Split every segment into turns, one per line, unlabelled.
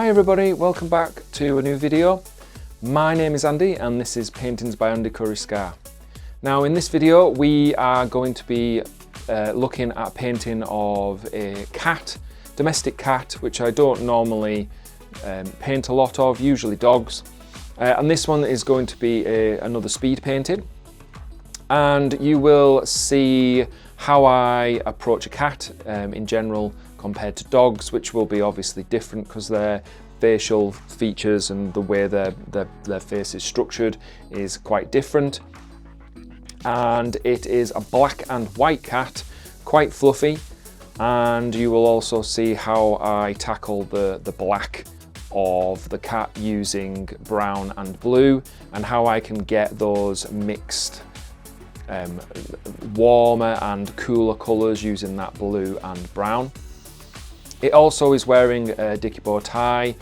Hi everybody, welcome back to a new video. My name is Andy and this is Paintings by Andy Currie-Scarr. Now in this video we are going to be looking at painting of a cat, domestic cat, which I don't normally paint a lot of, usually dogs. And this one is going to be another speed painting. And you will see how I approach a cat in general compared to dogs, which will be obviously different because their facial features and the way their face is structured is quite different. And it is a black and white cat, quite fluffy, and you will also see how I tackle the black of the cat using brown and blue, and how I can get those mixed warmer and cooler colours using that blue and brown. It also is wearing a dicky bow tie,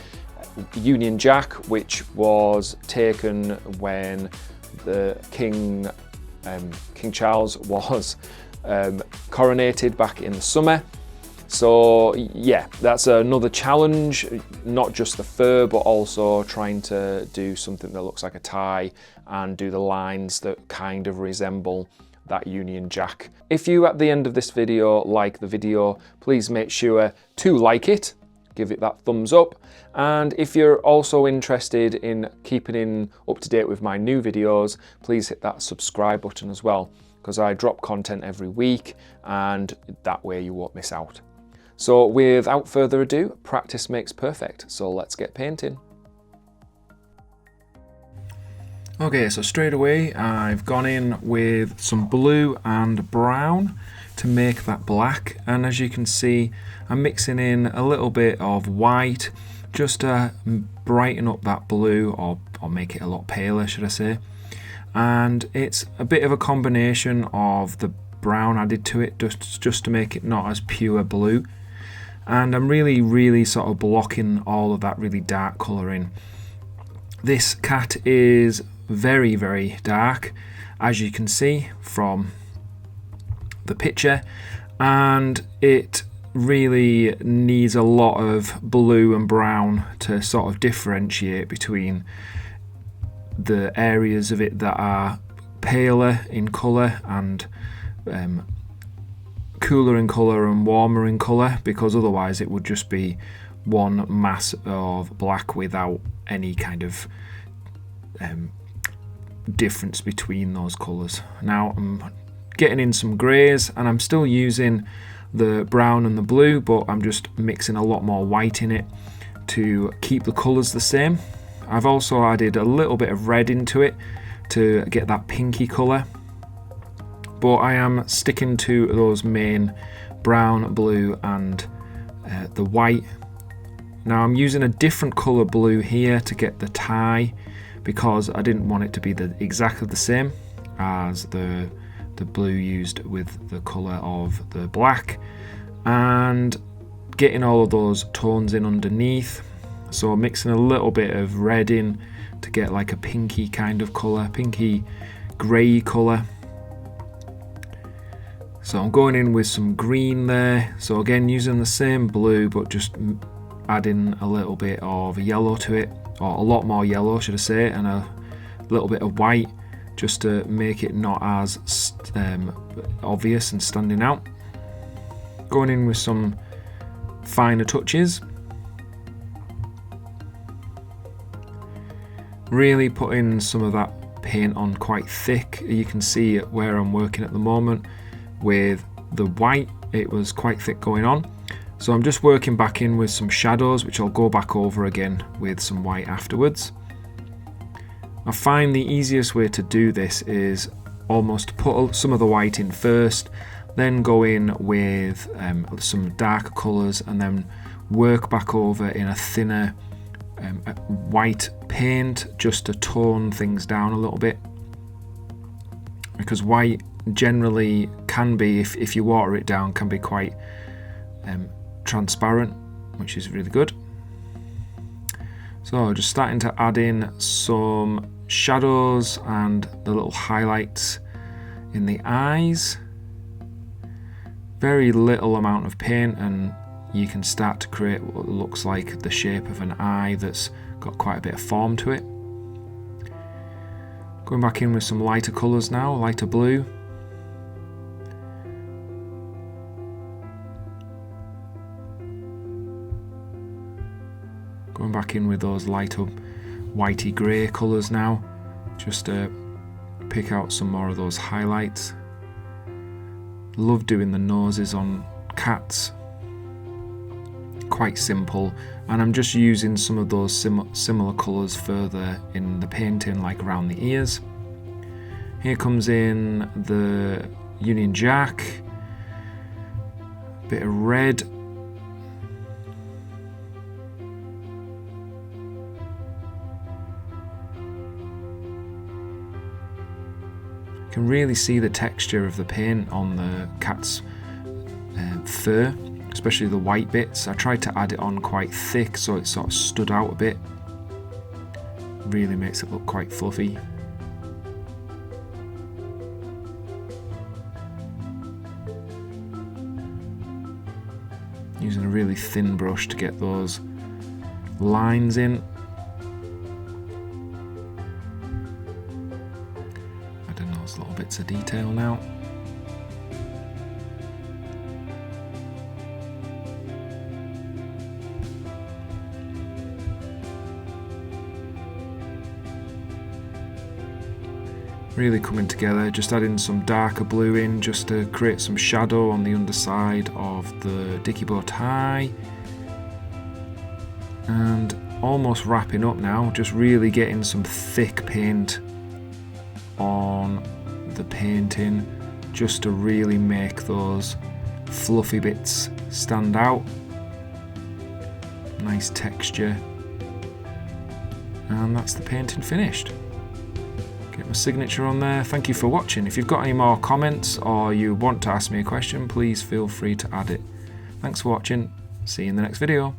Union Jack, which was taken when the King Charles was coronated back in the summer. So yeah, that's another challenge, not just the fur, but also trying to do something that looks like a tie and do the lines that kind of resemble that Union Jack. If you at the end of this video like the video, please make sure to like it, give it that thumbs up. And if you're also interested in keeping up to date with my new videos, please hit that subscribe button as well, because I drop content every week and that way you won't miss out. So without further ado, practice makes perfect, so let's get painting. Okay, so straight away I've gone in with some blue and brown to make that black, and as you can see I'm mixing in a little bit of white just to brighten up that blue, or make it a lot paler should I say. And it's a bit of a combination of the brown added to it just to make it not as pure blue. And I'm really sort of blocking all of that really dark colour in. This cat is very dark, as you can see from the picture, and it really needs a lot of blue and brown to sort of differentiate between the areas of it that are paler in colour and cooler in colour and warmer in colour, because otherwise it would just be one mass of black without any kind of difference between those colours. Now I'm getting in some greys, and I'm still using the brown and the blue, but I'm just mixing a lot more white in it to keep the colours the same. I've also added a little bit of red into it to get that pinky colour, but I am sticking to those main brown, blue and the white. Now I'm using a different colour blue here to get the tie, because I didn't want it to be exactly the same as the blue used with the colour of the black, and getting all of those tones in underneath. So mixing a little bit of red in to get like a pinky kind of colour, pinky grey colour. So I'm going in with some green there, so again using the same blue but just adding a little bit of yellow to it, or a lot more yellow should I say, and a little bit of white just to make it not as obvious and standing out. Going in with some finer touches, really putting some of that paint on quite thick. You can see where I'm working at the moment with the white, it was quite thick going on. So I'm just working back in with some shadows, which I'll go back over again with some white afterwards. I find the easiest way to do this is almost put some of the white in first, then go in with some darker colours, and then work back over in a thinner white paint just to tone things down a little bit. Because white generally can be, if you water it down, can be quite transparent, which is really good. So just starting to add in some shadows and the little highlights in the eyes. Very little amount of paint, and you can start to create what looks like the shape of an eye that's got quite a bit of form to it. Going back in with some lighter colours now, lighter blue. Going back in with those lighter whitey grey colours now, just to pick out some more of those highlights. Love doing the noses on cats. Quite simple, and I'm just using some of those similar colours further in the painting, like around the ears. Here comes in the Union Jack, bit of red. You can really see the texture of the paint on the cat's fur, especially the white bits. I tried to add it on quite thick so it sort of stood out a bit. Really makes it look quite fluffy. Using a really thin brush to get those lines in. Adding those little bits of detail now. Really coming together, just adding some darker blue in just to create some shadow on the underside of the dicky bow tie. And almost wrapping up now, just really getting some thick paint on the painting just to really make those fluffy bits stand out. Nice texture. And that's the painting finished. Get my signature on there. Thank you for watching. If you've got any more comments or you want to ask me a question, please feel free to add it. Thanks for watching. See you in the next video.